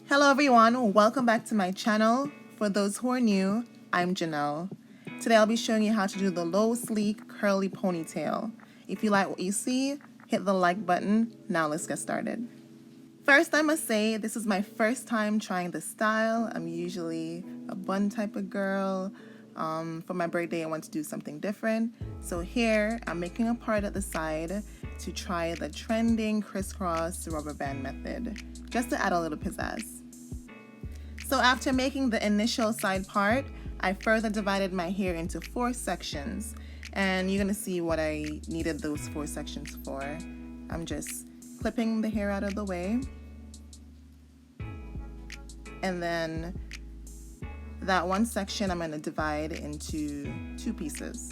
Hello everyone, welcome back to my channel. For those who are new, I'm Jenelle. Today I'll be showing you how to do the low sleek curly ponytail. If you like what you see, hit the like button. Now let's get started. First, I must say this is my first time trying this style. I'm usually a bun type of girl. For my birthday I want to do something different. So here I'm making a part at the side to try the trending crisscross rubber band method, just to add a little pizzazz. So after making the initial side part, I further divided my hair into 4 sections, and you're gonna see what I needed those 4 sections for. I'm just clipping the hair out of the way, and then that one section I'm gonna divide into 2 pieces.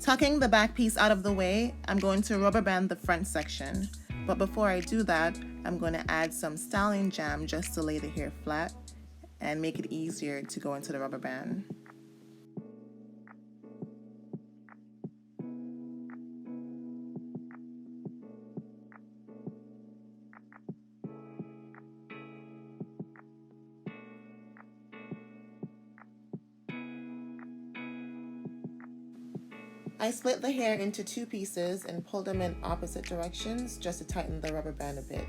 Tucking the back piece out of the way, I'm going to rubber band the front section. But before I do that, I'm going to add some styling jam just to lay the hair flat and make it easier to go into the rubber band. I split the hair into 2 pieces and pulled them in opposite directions just to tighten the rubber band a bit.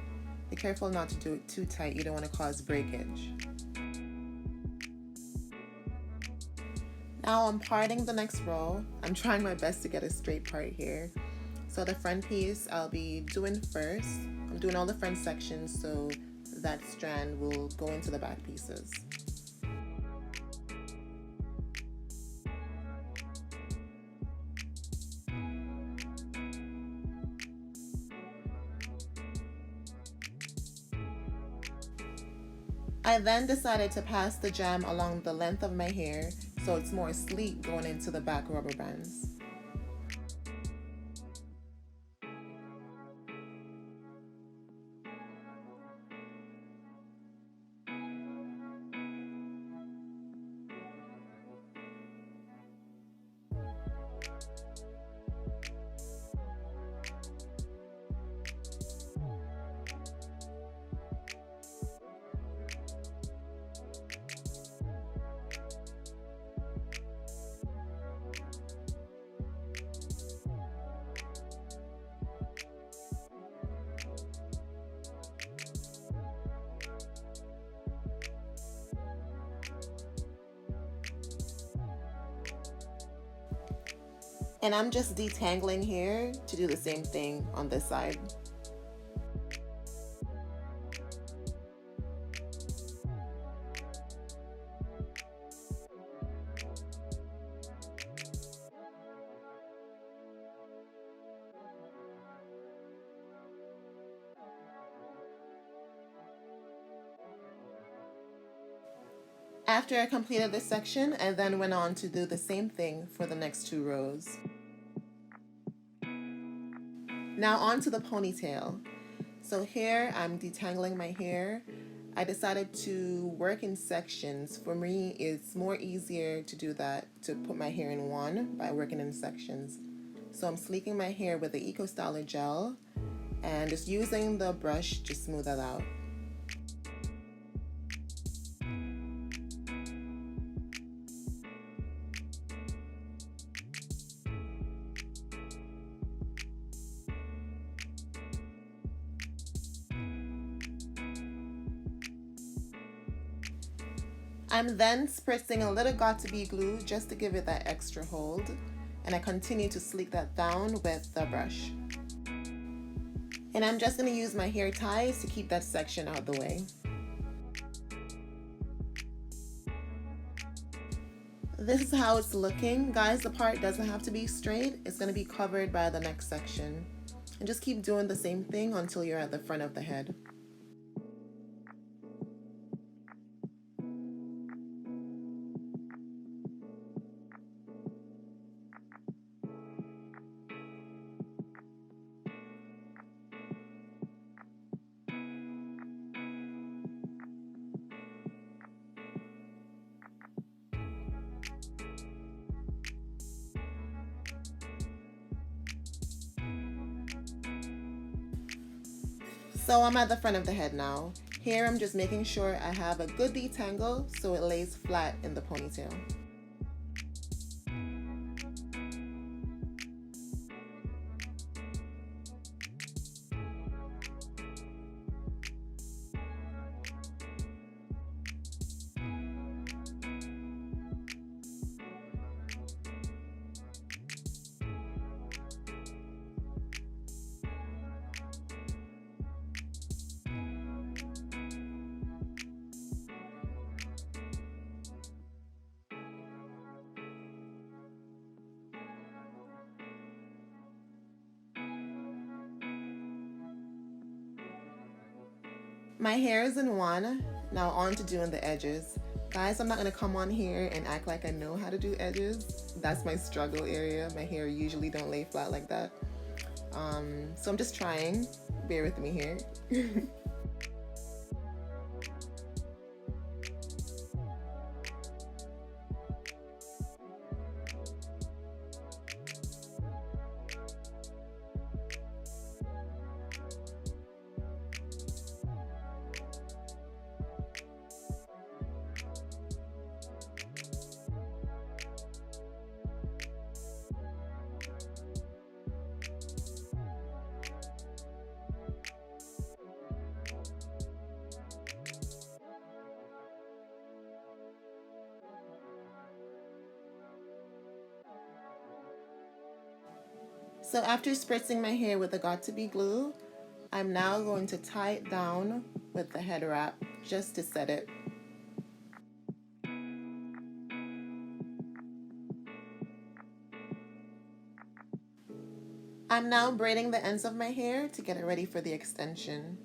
Be careful not to do it too tight, you don't want to cause breakage. Now I'm parting the next row. I'm trying my best to get a straight part here. So the front piece I'll be doing first. I'm doing all the front sections so that strand will go into the back pieces. I then decided to pass the jam along the length of my hair so it's more sleek going into the back rubber bands. And I'm just detangling here to do the same thing on this side. After I completed this section, I then went on to do the same thing for the next 2 rows. Now on to the ponytail. So here I'm detangling my hair. I decided to work in sections. For me, it's more easier to do that, to put my hair in one by working in sections. So I'm sleeking my hair with the Eco Styler gel and just using the brush to smooth that out. I'm then spritzing a little got2b glue just to give it that extra hold, and I continue to sleek that down with the brush. And I'm just going to use my hair ties to keep that section out of the way. This is how it's looking. Guys, the part doesn't have to be straight. It's going to be covered by the next section. And just keep doing the same thing until you're at the front of the head. So I'm at the front of the head now. Here I'm just making sure I have a good detangle so it lays flat in the ponytail. My hair is in one. Now on to doing the edges. Guys, I'm not gonna come on here and act like I know how to do edges. That's my struggle area. My hair usually don't lay flat like that. So I'm just trying. Bear with me here. So after spritzing my hair with the Got2b glue, I'm now going to tie it down with the head wrap just to set it. I'm now braiding the ends of my hair to get it ready for the extension.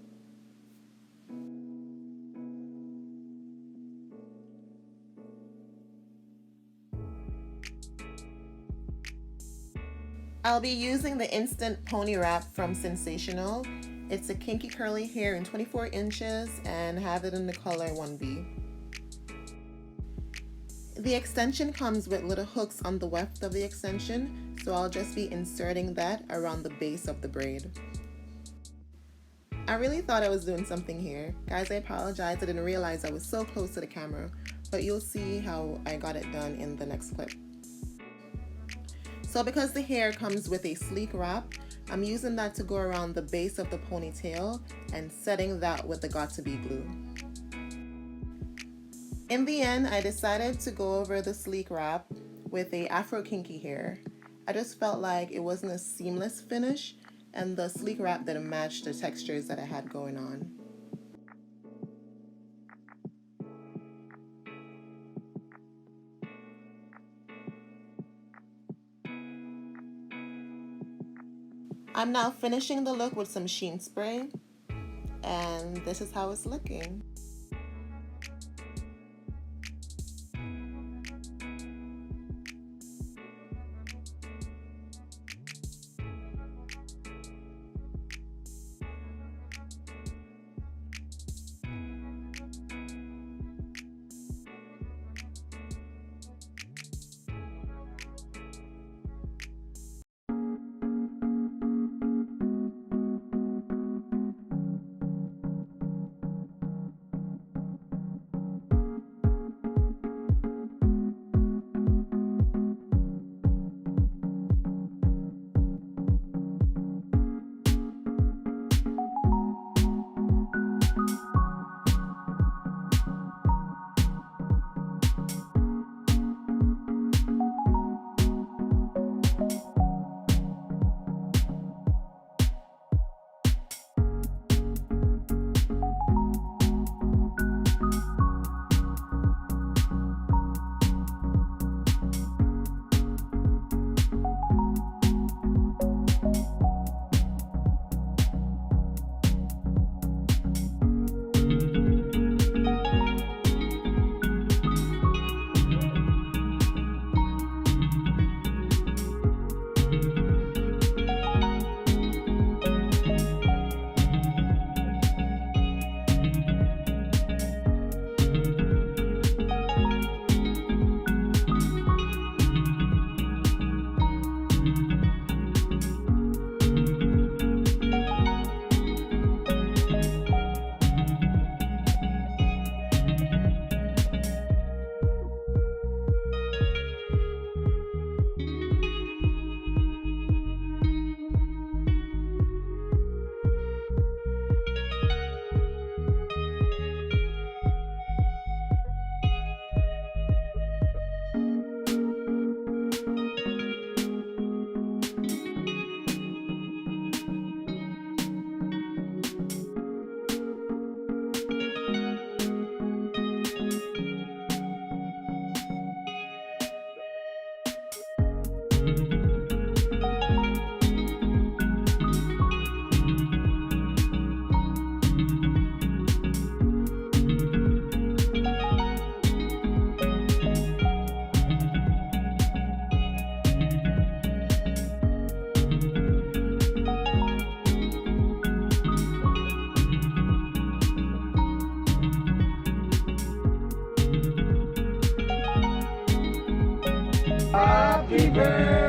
I'll be using the Instant Pony Wrap from Sensational. It's a kinky curly hair in 24 inches and have it in the color 1B. The extension comes with little hooks on the weft of the extension, so I'll just be inserting that around the base of the braid. I really thought I was doing something here. Guys, I apologize, I didn't realize I was so close to the camera, but you'll see how I got it done in the next clip. So because the hair comes with a sleek wrap, I'm using that to go around the base of the ponytail and setting that with the Got2b glue. In the end, I decided to go over the sleek wrap with a Afro kinky hair. I just felt like it wasn't a seamless finish and the sleek wrap didn't match the textures that I had going on. I'm now finishing the look with some sheen spray, and this is how it's looking. birthday